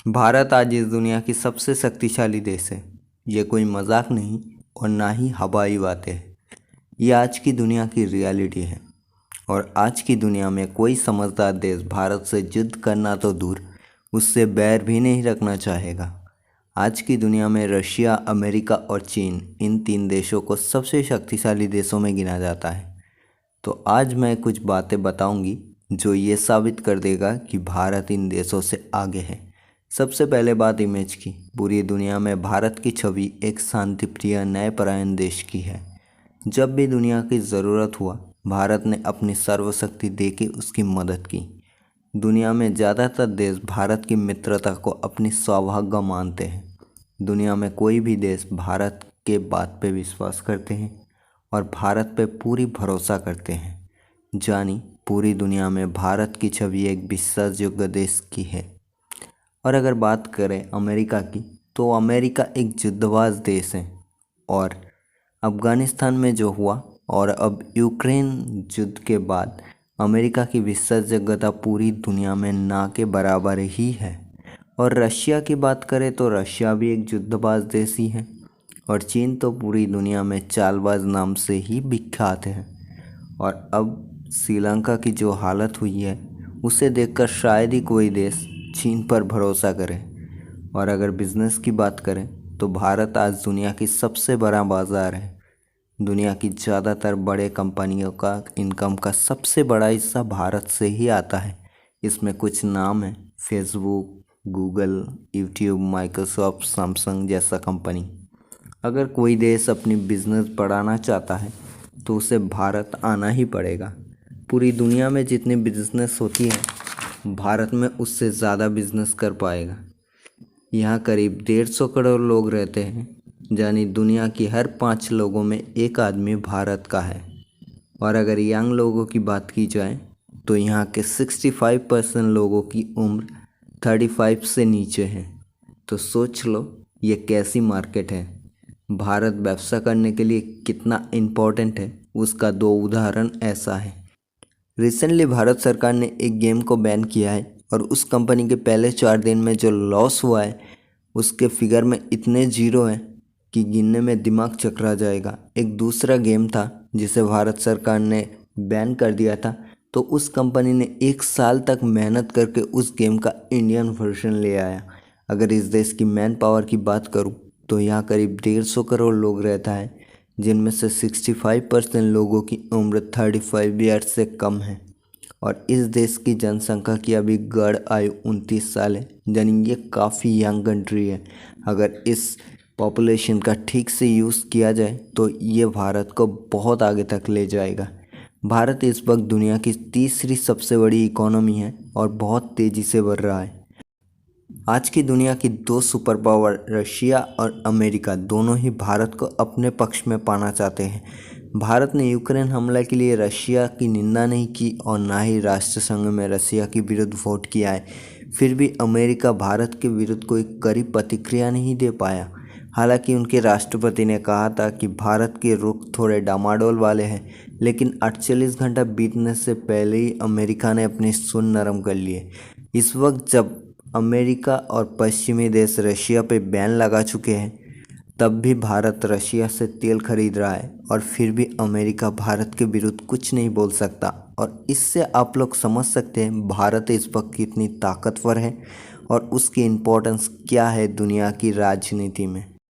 भारत आज इस दुनिया की सबसे शक्तिशाली देश है। ये कोई मजाक नहीं और ना ही हवाई बातें हैं। ये आज की दुनिया की रियलिटी है। और आज की दुनिया में कोई समझदार देश भारत से युद्ध करना तो दूर, उससे बैर भी नहीं रखना चाहेगा। आज की दुनिया में रशिया, अमेरिका और चीन, इन तीन देशों को सबसे शक्तिशाली देशों में गिना जाता है। तो आज मैं कुछ बातें बताऊंगी जो ये साबित कर देगा कि भारत इन देशों से आगे है। सबसे पहले बात इमेज की। पूरी दुनिया में भारत की छवि एक शांतिप्रिय, न्यायपरायण देश की है। जब भी दुनिया की ज़रूरत हुआ, भारत ने अपनी सर्वशक्ति देके उसकी मदद की। दुनिया में ज़्यादातर देश भारत की मित्रता को अपनी सौभाग्य मानते हैं। दुनिया में कोई भी देश भारत के बात पे विश्वास करते हैं और भारत पे पूरी भरोसा करते हैं। जानी पूरी दुनिया में भारत की छवि एक विश्वासयोग्य देश की है। और अगर बात करें अमेरिका की, तो अमेरिका एक युद्धबाज देश है। और अफ़गानिस्तान में जो हुआ और अब यूक्रेन युद्ध के बाद अमेरिका की विश्वासयोग्यता पूरी दुनिया में ना के बराबर ही है। और रशिया की बात करें तो रशिया भी एक युद्धबाज देश ही है। और चीन तो पूरी दुनिया में चालबाज नाम से ही विख्यात है। और अब श्रीलंका की जो हालत हुई है, उसे देखकर शायद ही कोई देश चीन पर भरोसा करे। और अगर बिजनेस की बात करें तो भारत आज दुनिया की सबसे बड़ा बाज़ार है। दुनिया की ज़्यादातर बड़े कंपनियों का इनकम का सबसे बड़ा हिस्सा भारत से ही आता है। इसमें कुछ नाम है: Facebook, Google, YouTube, Microsoft, Samsung जैसा कंपनी। अगर कोई देश अपनी बिजनेस बढ़ाना चाहता है तो उसे भारत आना ही पड़ेगा। पूरी दुनिया में जितनी बिजनेस होती है, भारत में उससे ज़्यादा बिजनेस कर पाएगा। यहाँ करीब 150 करोड़ लोग रहते हैं, यानी दुनिया की हर 5 लोगों में एक आदमी भारत का है। और अगर यंग लोगों की बात की जाए तो यहाँ के 65% लोगों की उम्र 35 से नीचे है। तो सोच लो ये कैसी मार्केट है। भारत व्यवसाय करने के लिए कितना इम्पोर्टेंट है, उसका 2 उदाहरण ऐसा है। रिसेंटली भारत सरकार ने एक गेम को बैन किया है और उस कंपनी के पहले 4 दिन में जो लॉस हुआ है, उसके फिगर में इतने जीरो हैं कि गिनने में दिमाग चकरा जाएगा। एक दूसरा गेम था जिसे भारत सरकार ने बैन कर दिया था, तो उस कंपनी ने 1 साल तक मेहनत करके उस गेम का इंडियन वर्जन ले आया। अगर इस देश की मैन पावर की बात करूँ तो यहाँ करीब 150 करोड़ लोग रहता है, जिनमें से 65% लोगों की उम्र 35 ईयर से कम है। और इस देश की जनसंख्या की अभी गढ़ आयु 29 साल है, यानी ये काफ़ी यंग कंट्री है। अगर इस पॉपुलेशन का ठीक से यूज़ किया जाए तो ये भारत को बहुत आगे तक ले जाएगा। भारत इस वक्त दुनिया की तीसरी सबसे बड़ी इकोनॉमी है और बहुत तेज़ी से बढ़ रहा है। आज की दुनिया की 2 सुपर पावर रशिया और अमेरिका दोनों ही भारत को अपने पक्ष में पाना चाहते हैं। भारत ने यूक्रेन हमला के लिए रशिया की निंदा नहीं की और ना ही राष्ट्रसंघ में रशिया के विरुद्ध वोट किया है। फिर भी अमेरिका भारत के विरुद्ध कोई कड़ी प्रतिक्रिया नहीं दे पाया। हालांकि उनके राष्ट्रपति ने कहा था कि भारत के रुख थोड़े डामाडोल वाले हैं, लेकिन 48 घंटा बीतने से पहले ही अमेरिका ने अपने सुर नरम कर लिए। इस वक्त जब अमेरिका और पश्चिमी देश रशिया पे बैन लगा चुके हैं, तब भी भारत रशिया से तेल खरीद रहा है और फिर भी अमेरिका भारत के विरुद्ध कुछ नहीं बोल सकता। और इससे आप लोग समझ सकते हैं भारत इस वक्त कितनी ताकतवर है और उसकी इम्पोर्टेंस क्या है दुनिया की राजनीति में।